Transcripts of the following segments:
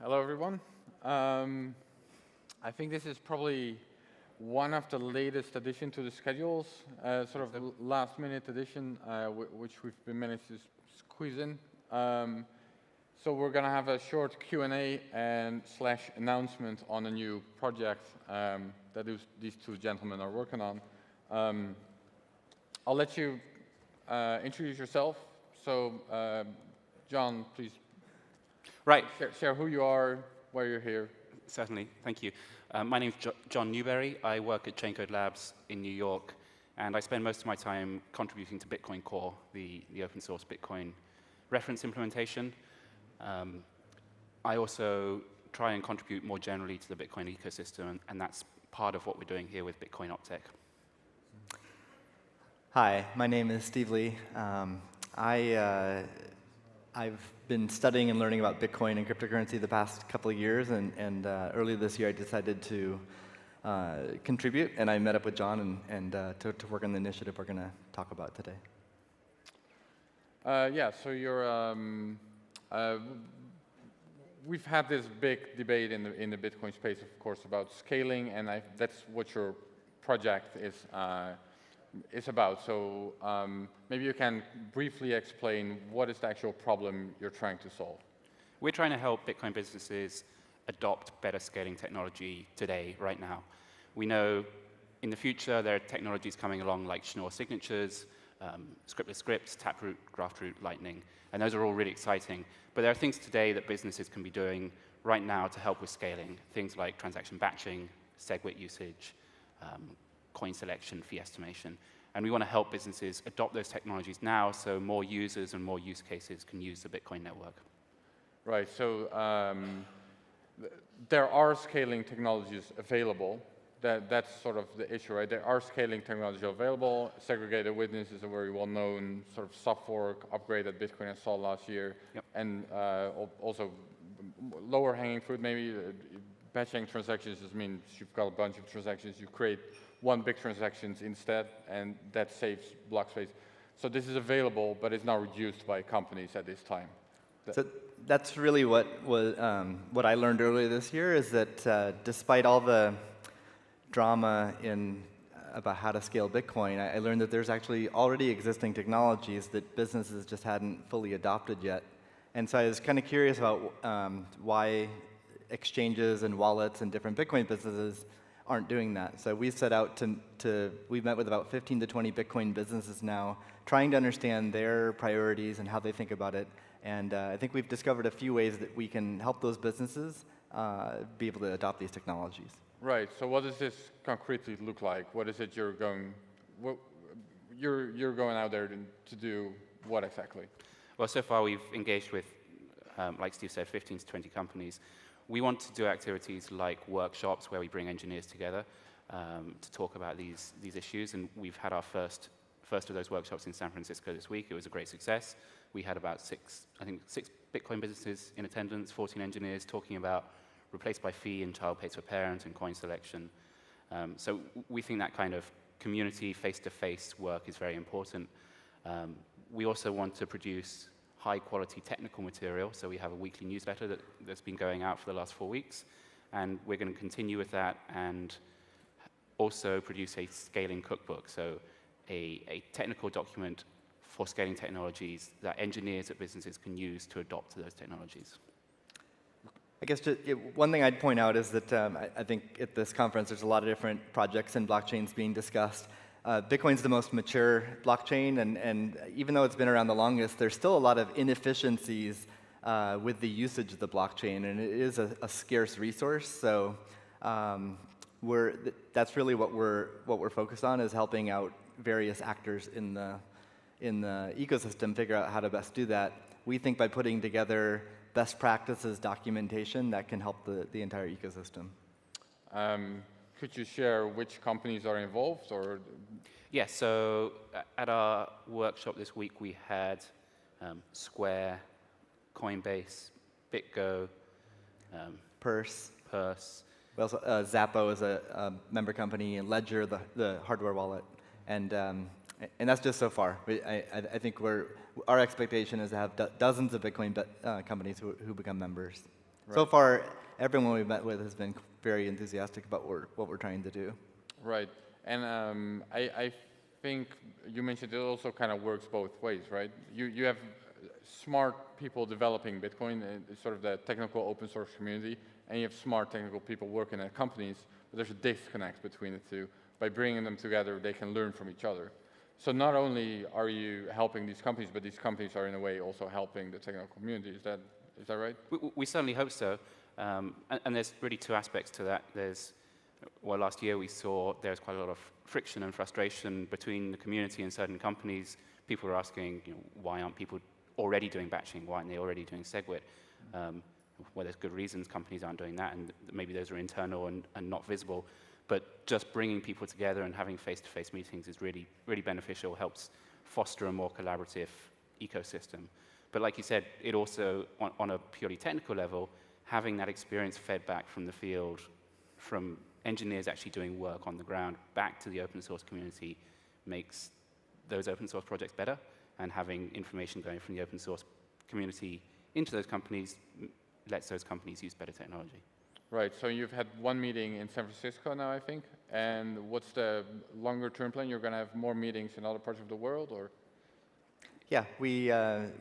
Hello, everyone. I think this is probably one of the latest addition to the schedules, sort of last-minute addition, which we've been managed to squeeze in. So we're going to have a short Q&A and / announcement on a new project that these two gentlemen are working on. I'll let you introduce yourself. So, John, please. Right. Share who you are, why you're here. Certainly. Thank you. My name is John Newberry. I work at Chaincode Labs in New York, and I spend most of my time contributing to Bitcoin Core, the open source Bitcoin reference implementation. I also try and contribute more generally to the Bitcoin ecosystem, and that's part of what we're doing here with Bitcoin Optech. Hi, my name is Steve Lee. I've been studying and learning about Bitcoin and cryptocurrency the past couple of years, and earlier this year I decided to contribute, and I met up with John and to work on the initiative we're going to talk about today. Yeah, so you're, we've had this big debate in the Bitcoin space, of course, about scaling, and that's what your project is about. So maybe you can briefly explain what is the actual problem you're trying to solve. We're trying to help Bitcoin businesses adopt better scaling technology today, right now. We know in the future there are technologies coming along like Schnorr signatures, scriptless scripts, Taproot, Graftroot, Lightning, and those are all really exciting. But there are things today that businesses can be doing right now to help with scaling, things like transaction batching, SegWit usage, coin selection, fee estimation. And we want to help businesses adopt those technologies now so more users and more use cases can use the Bitcoin network. Right, so there are scaling technologies available. That's sort of the issue, right? There are scaling technologies available. Segregated witness is a very well-known sort of soft fork upgrade that Bitcoin installed last year. Yep. And also lower hanging fruit, maybe batching transactions just means you've got a bunch of transactions, you create one big transactions instead, and that saves block space. So this is available, but it's not reduced by companies at this time. So that's really what I learned earlier this year is that despite all the drama about how to scale Bitcoin, I learned that there's actually already existing technologies that businesses just hadn't fully adopted yet. And so I was kind of curious about why exchanges and wallets and different Bitcoin businesses aren't doing that. So we set out we've met with about 15 to 20 Bitcoin businesses now, trying to understand their priorities and how they think about it. And I think we've discovered a few ways that we can help those businesses be able to adopt these technologies. Right, so what does this concretely look like? What is it you're going out there to do what exactly? Well, so far we've engaged with, like Steve said, 15 to 20 companies. We want to do activities like workshops where we bring engineers together to talk about these issues, and we've had our first of those workshops in San Francisco this week. It was a great success. We had about six Bitcoin businesses in attendance, 14 engineers talking about replaced by fee and child pays for parent and coin selection. So we think that kind of community face-to-face work is very important. We also want to produce high-quality technical material, so we have a weekly newsletter that's been going out for the last 4 weeks, and we're going to continue with that and also produce a scaling cookbook, so a technical document for scaling technologies that engineers at businesses can use to adopt those technologies. I guess one thing I'd point out is that I think at this conference there's a lot of different projects and blockchains being discussed. Bitcoin's the most mature blockchain, and even though it's been around the longest, there's still a lot of inefficiencies with the usage of the blockchain, and it is a scarce resource. So that's really what we're focused on, is helping out various actors in the ecosystem figure out how to best do that. We think by putting together best practices documentation that can help the entire ecosystem. Could you share which companies are involved, or? Yes, so at our workshop this week we had Square, Coinbase, BitGo, Purse. We also, Zappo is a member company, and Ledger, the hardware wallet, and that's just so far. I think our expectation is to have dozens of Bitcoin companies who become members. So Right. far, everyone we've met with has been very enthusiastic about what we're trying to do. Right. And I think you mentioned it also kind of works both ways, right? You have smart people developing Bitcoin, sort of the technical open source community, and you have smart technical people working at companies, but there's a disconnect between the two. By bringing them together, they can learn from each other. So not only are you helping these companies, but these companies are in a way also helping the technical community. Is that right? We certainly hope so. And there's really two aspects to that. Well, last year we saw there was quite a lot of friction and frustration between the community and certain companies. People were asking, why aren't people already doing batching? Why aren't they already doing SegWit? Well, there's good reasons companies aren't doing that, and maybe those are internal and not visible. But just bringing people together and having face-to-face meetings is really, really beneficial, helps foster a more collaborative ecosystem. But like you said, it also, on a purely technical level, having that experience fed back from the field, from engineers actually doing work on the ground, back to the open source community, makes those open source projects better. And having information going from the open source community into those companies lets those companies use better technology. Right, so you've had one meeting in San Francisco now, I think, and what's the longer term plan? You're going to have more meetings in other parts of the world, or? Yeah, we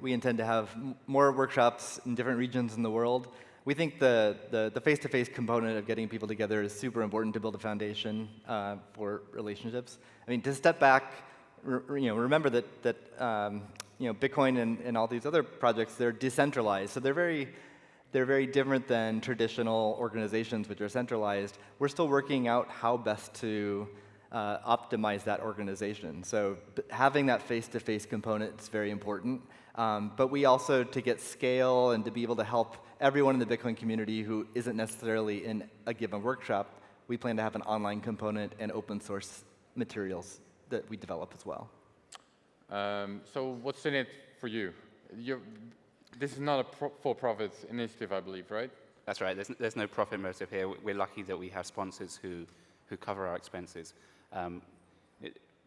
intend to have more workshops in different regions in the world. We think the face-to-face component of getting people together is super important to build a foundation for relationships. I mean, to step back, remember that Bitcoin and all these other projects, they're decentralized, so they're very different than traditional organizations which are centralized. We're still working out how best to optimize that organization. So having that face-to-face component is very important. But we also, to get scale and to be able to help everyone in the Bitcoin community who isn't necessarily in a given workshop, we plan to have an online component and open source materials that we develop as well. So what's in it for you? This is not a for-profit initiative, I believe, right? That's right. There's no profit motive here. We're lucky that we have sponsors who cover our expenses.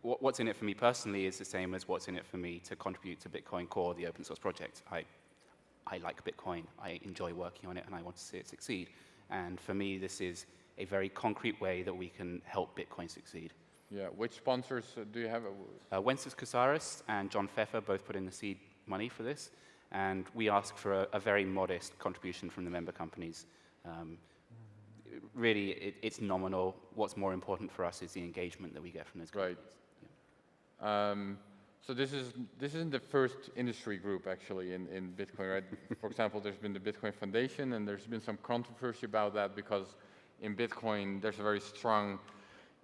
What's in it for me personally is the same as what's in it for me to contribute to Bitcoin Core, the open source project. I like Bitcoin. I enjoy working on it, and I want to see it succeed. And for me, this is a very concrete way that we can help Bitcoin succeed. Yeah. Which sponsors do you have? Wences Casares and John Pfeffer both put in the seed money for this, and we ask for a very modest contribution from the member companies. Really, it's nominal. What's more important for us is the engagement that we get from those companies. Right. So this isn't the first industry group actually in Bitcoin, right? For example, there's been the Bitcoin Foundation, and there's been some controversy about that because in Bitcoin there's a very strong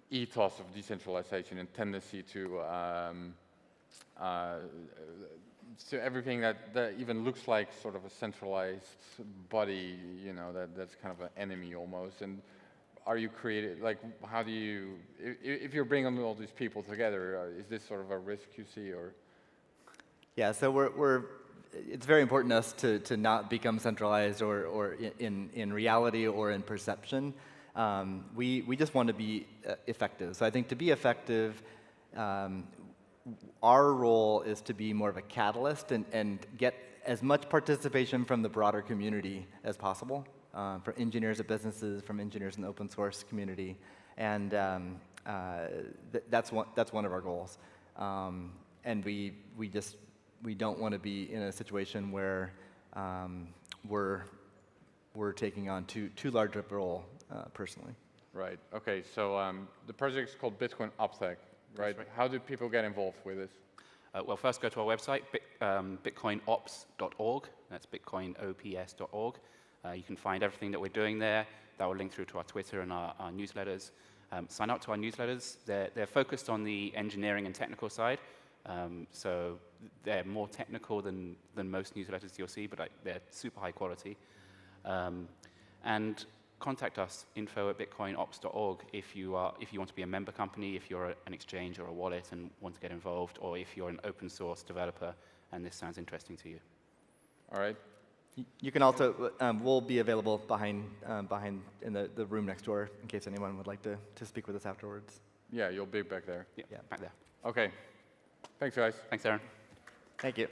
ethos of decentralization and tendency to everything that even looks like sort of a centralized body, that's kind of an enemy almost. And are you how do you, if you're bringing all these people together, is this sort of a risk you see, or? Yeah, so it's very important to us to not become centralized or in reality or in perception. We just want to be effective. So I think to be effective, our role is to be more of a catalyst and get as much participation from the broader community as possible, from engineers at businesses, from engineers in the open source community, and that's one of our goals. And we don't want to be in a situation where we're taking on too large of a role personally. Right. Okay. So the project is called Bitcoin Optech. Right. How do people get involved with this? Well, first go to our website, bitcoinops.org. That's bitcoinops.org. You can find everything that we're doing there. That will link through to our Twitter and our newsletters. Sign up to our newsletters. They're focused on the engineering and technical side. So they're more technical than most newsletters you'll see, but they're super high quality. And contact us, info@bitcoinops.org, if you want to be a member company, if you're an exchange or a wallet and want to get involved, or if you're an open source developer and this sounds interesting to you. All right. You can also, we'll be available behind in the room next door in case anyone would like to speak with us afterwards. Yeah, you'll be back there. Yeah, back there. Okay. Thanks, guys. Thanks, Aaron. Thank you.